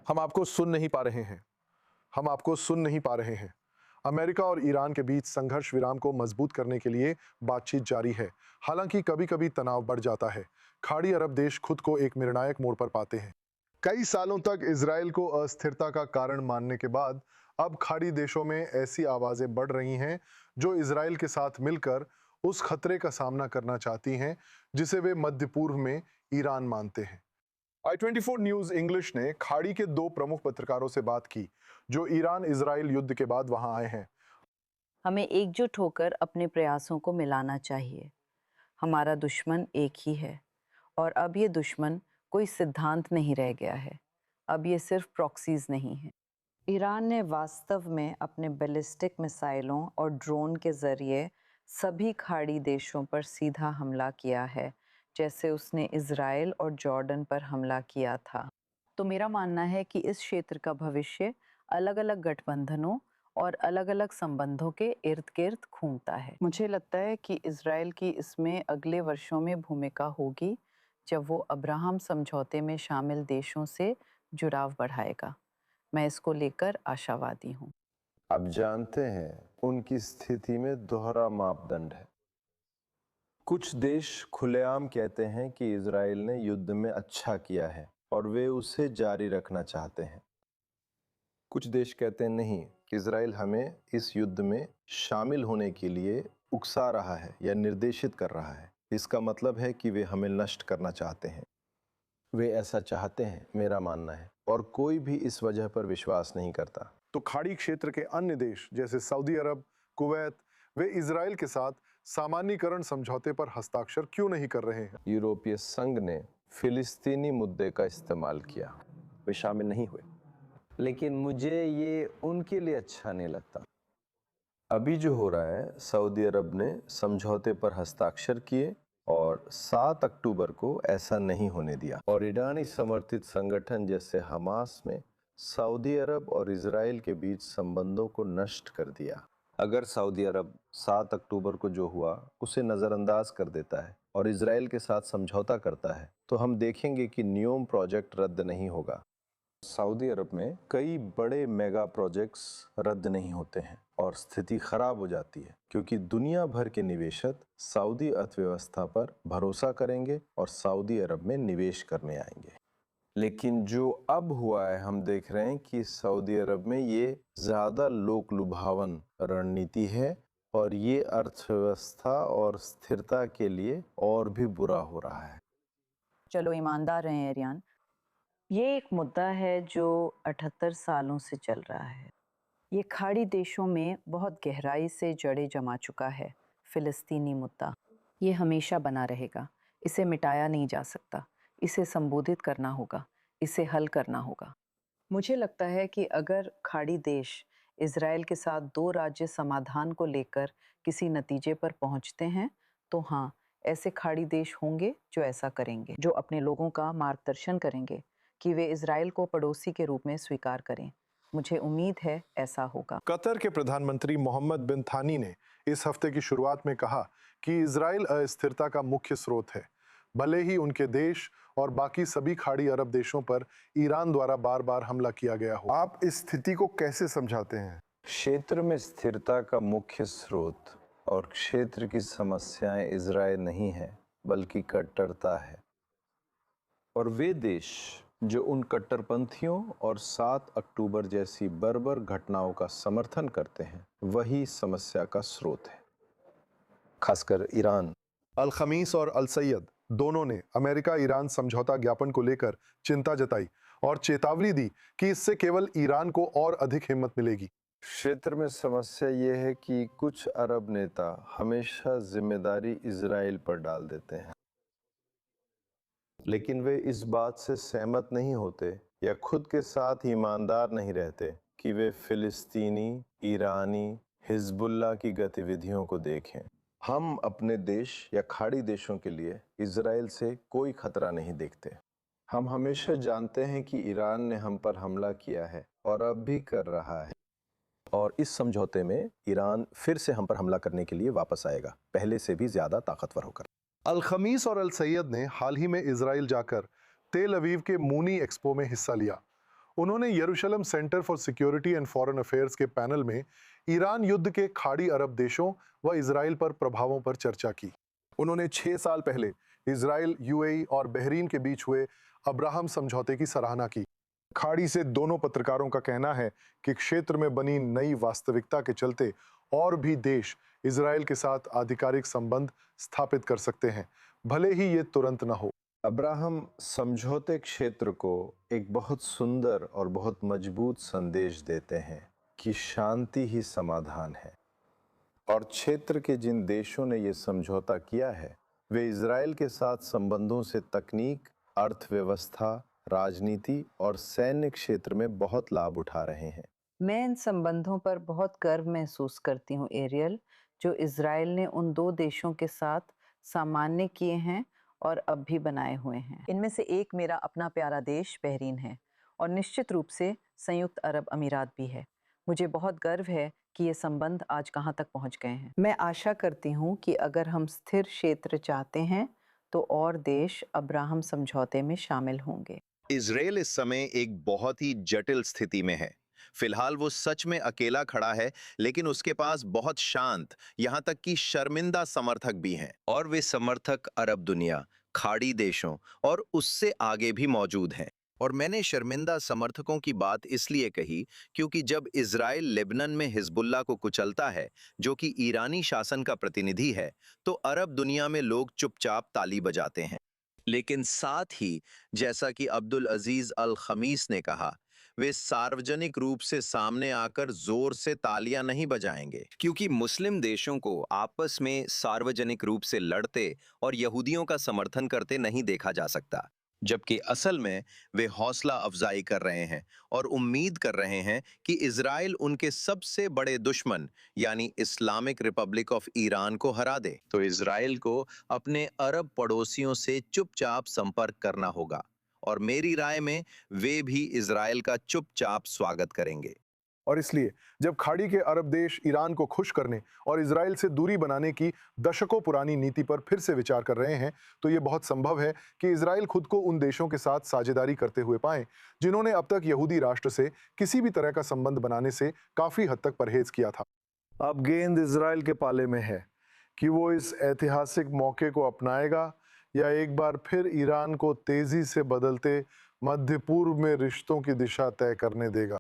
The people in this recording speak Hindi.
हम आपको सुन नहीं पा रहे हैं। हम आपको सुन नहीं पा रहे हैं। अमेरिका और ईरान के बीच संघर्ष विराम को मजबूत करने के लिए बातचीत जारी है। हालांकि कभी-कभी तनाव बढ़ जाता है। खाड़ी अरब देश खुद को एक निर्णायक मोड़ पर पाते हैं। कई सालों तक इजराइल को अस्थिरता का कारण मानने के बाद अब खाड़ी देशों में ऐसी आवाजें बढ़ रही हैं जो इजराइल के साथ मिलकर उस खतरे का सामना करना चाहती हैं जिसे वे मध्य पूर्व में ईरान मानते हैं। i24 न्यूज इंग्लिश ने खाड़ी के दो प्रमुख पत्रकारों से बात की जो ईरान इजराइल युद्ध के बाद वहां आए हैं। हमें एकजुट होकर अपने प्रयासों को मिलाना चाहिए। हमारा दुश्मन एक ही है और अब ये दुश्मन कोई सिद्धांत नहीं रह गया है। अब ये सिर्फ प्रॉक्सीज नहीं है। ईरान ने वास्तव में अपने बैलिस्टिक मिसाइलों और ड्रोन के जरिए सभी खाड़ी देशों पर सीधा हमला किया है, जैसे उसने इजराइल और जॉर्डन पर हमला किया था। तो मेरा मानना है कि इस क्षेत्र का भविष्य अलग अलग गठबंधनों और अलग अलग संबंधों के इर्द गिर्द घूमता है। मुझे लगता है कि इजराइल की इसमें अगले वर्षों में भूमिका होगी जब वो अब्राहम समझौते में शामिल देशों से जुड़ाव बढ़ाएगा। मैं इसको लेकर आशावादी हूँ। आप जानते हैं उनकी स्थिति में दोहरा मापदंड है। कुछ देश खुलेआम कहते हैं कि इजराइल ने युद्ध में अच्छा किया है और वे उसे जारी रखना चाहते हैं। कुछ देश कहते हैं नहीं, इजराइल हमें इस युद्ध में शामिल होने के लिए उकसा रहा है या निर्देशित कर रहा है। इसका मतलब है कि वे हमें नष्ट करना चाहते हैं। वे ऐसा चाहते हैं, मेरा मानना है, और कोई भी इस वजह पर विश्वास नहीं करता। तो खाड़ी क्षेत्र के अन्य देश जैसे सऊदी अरब, कुवैत, वे इजराइल के साथ सामान्यीकरण समझौते पर हस्ताक्षर क्यों नहीं कर रहे हैं? यूरोपीय संघ ने फिलिस्तीनी मुद्दे का इस्तेमाल किया, वे शामिल नहीं हुए, लेकिन मुझे ये उनके लिए अच्छा नहीं लगता। अभी जो हो रहा है, सऊदी अरब ने समझौते पर हस्ताक्षर किए और 7 अक्टूबर को ऐसा नहीं होने दिया, और ईरानी समर्थित संगठन जैसे हमास में सऊदी अरब और इजराइल के बीच संबंधों को नष्ट कर दिया। अगर सऊदी अरब 7 अक्टूबर को जो हुआ उसे नज़रअंदाज कर देता है और इजराइल के साथ समझौता करता है, तो हम देखेंगे कि न्योम प्रोजेक्ट रद्द नहीं होगा। सऊदी अरब में कई बड़े मेगा प्रोजेक्ट्स रद्द नहीं होते हैं और स्थिति खराब हो जाती है, क्योंकि दुनिया भर के निवेशक सऊदी अर्थव्यवस्था पर भरोसा करेंगे और सऊदी अरब में निवेश करने आएंगे। लेकिन जो अब हुआ है, हम देख रहे हैं कि सऊदी अरब में ये ज़्यादा लोक लुभावन रणनीति है और ये अर्थव्यवस्था और स्थिरता के लिए और भी बुरा हो रहा है। चलो ईमानदार रहें एरियान, ये एक मुद्दा है जो 78 सालों से चल रहा है। ये खाड़ी देशों में बहुत गहराई से जड़ें जमा चुका है। फिलिस्तीनी मुद्दा ये हमेशा बना रहेगा। इसे मिटाया नहीं जा सकता। इसे संबोधित करना होगा, इसे हल करना होगा। मुझे लगता है कि अगर खाड़ी देश इजराइल के साथ 2 राज्य समाधान को लेकर किसी नतीजे पर पहुंचते हैं, तो हाँ, ऐसे खाड़ी देश होंगे जो ऐसा करेंगे, जो अपने लोगों का मार्गदर्शन करेंगे कि वे इजराइल को पड़ोसी के रूप में स्वीकार करें। मुझे उम्मीद है ऐसा होगा। कतर के प्रधानमंत्री मोहम्मद बिन थानी ने इस हफ्ते की शुरुआत में कहा कि इजराइल अस्थिरता का मुख्य स्रोत है, भले ही उनके देश और बाकी सभी खाड़ी अरब देशों पर ईरान द्वारा बार-बार हमला किया गया हो। आप इस स्थिति को कैसे समझाते हैं? क्षेत्र में स्थिरता का मुख्य स्रोत और क्षेत्र की समस्याएं इजराइल नहीं है, बल्कि कट्टरता है, और वे देश जो उन कट्टरपंथियों और 7 अक्टूबर जैसी बर्बर घटनाओं का समर्थन करते हैं, वही समस्या का स्रोत है, खासकर ईरान। अल खमीस और अल सैयद दोनों ने अमेरिका ईरान समझौता ज्ञापन को लेकर चिंता जताई और चेतावनी दी कि इससे केवल ईरान को और अधिक हिम्मत मिलेगी। क्षेत्र में समस्या ये है कि कुछ अरब नेता हमेशा जिम्मेदारी इजराइल पर डाल देते हैं, लेकिन वे इस बात से सहमत नहीं होते या खुद के साथ ईमानदार नहीं रहते कि वे फिलिस्तीनी, ईरानी, हिजबुल्लाह की गतिविधियों को देखें। हम अपने देश या खाड़ी देशों के लिए इजराइल से कोई खतरा नहीं देखते। हम हमेशा जानते हैं कि ईरान ने हम पर हमला किया है और अब भी कर रहा है, और इस समझौते में ईरान फिर से हम पर हमला करने के लिए वापस आएगा, पहले से भी ज्यादा ताकतवर होकर। अल खमीस और अल सैयद ने हाल ही में इजराइल जाकर तेल अवीव के मूनी एक्सपो में हिस्सा लिया। उन्होंने यरूशलेम centre for security and foreign affairs के पैनल में ईरान युद्ध के खाड़ी अरब देशों व इजराइल पर प्रभावों पर चर्चा की। उन्होंने 6 साल पहले इजराइल, यूएई और बहरीन के बीच हुए अब्राहम समझौते की सराहना की। खाड़ी से दोनों पत्रकारों का कहना है कि क्षेत्र में बनी नई वास्तविकता के चलते और भी देश इजराइल के साथ आधिकारिक संबंध स्थापित कर सकते हैं, भले ही ये तुरंत न हो। अब्राहम समझौते क्षेत्र को एक बहुत सुंदर और बहुत मजबूत संदेश देते हैं कि शांति ही समाधान है। और क्षेत्र के जिन देशों ने ये समझौता किया है वे इजराइल के साथ संबंधों से तकनीक, अर्थव्यवस्था, राजनीति और सैन्य क्षेत्र में बहुत लाभ उठा रहे हैं। मैं इन संबंधों पर बहुत गर्व महसूस करती हूँ एरियल, जो इजराइल ने उन 2 देशों के साथ सामान्य किए हैं और अब भी बनाए हुए हैं। इनमें से एक मेरा अपना प्यारा देश बहरीन है और निश्चित रूप से संयुक्त अरब अमीरात भी है। मुझे बहुत गर्व है कि ये संबंध आज कहाँ तक पहुँच गए हैं। मैं आशा करती हूँ कि अगर हम स्थिर क्षेत्र चाहते हैं तो और देश अब्राहम समझौते में शामिल होंगे। इजराइल इस समय एक बहुत ही जटिल स्थिति में है। फिलहाल वो सच में अकेला खड़ा है, लेकिन उसके पास बहुत शांत, यहाँ तक कि शर्मिंदा समर्थक भी हैं। और वे समर्थक अरब दुनिया, खाड़ी देशों और उससे आगे भी मौजूद हैं। और मैंने शर्मिंदा समर्थकों की बात इसलिए कही क्योंकि जब इजराइल लेबनान में हिजबुल्लाह को कुचलता है, जो कि ईरानी शासन का प्रतिनिधि है, तो अरब दुनिया में लोग चुपचाप ताली बजाते हैं। लेकिन साथ ही, जैसा कि अब्दुल अजीज अल खमीस ने कहा, वे सार्वजनिक रूप से सामने आकर जोर से तालियां नहीं बजाएंगे, क्योंकि मुस्लिम देशों को आपस में सार्वजनिक रूप से लड़ते और यहूदियों का समर्थन करते नहीं देखा जा सकता। जबकि असल में वे हौसला अफजाई कर रहे हैं और उम्मीद कर रहे हैं कि इजराइल उनके सबसे बड़े दुश्मन यानी इस्लामिक रिपब्लिक ऑफ ईरान को हरा दे। तो इजराइल को अपने अरब पड़ोसियों से चुपचाप संपर्क करना होगा और मेरी राय में वे भी इजराइल का चुपचाप स्वागत करेंगे। और इसलिए जब खाड़ी के अरब देश ईरान को खुश करने और इजराइल से दूरी बनाने की दशकों पुरानी नीति पर फिर से विचार कर रहे हैं, तो ये बहुत संभव है कि इजराइल खुद को उन देशों के साथ साझेदारी करते हुए पाए जिन्होंने अब तक यहूदी राष्ट्र से किसी भी तरह का संबंध बनाने से काफी हद तक परहेज किया था। अब गेंद इजराइल के पाले में है कि वो इस ऐतिहासिक मौके को अपनाएगा या एक बार फिर ईरान को तेजी से बदलते मध्य पूर्व में रिश्तों की दिशा तय करने देगा।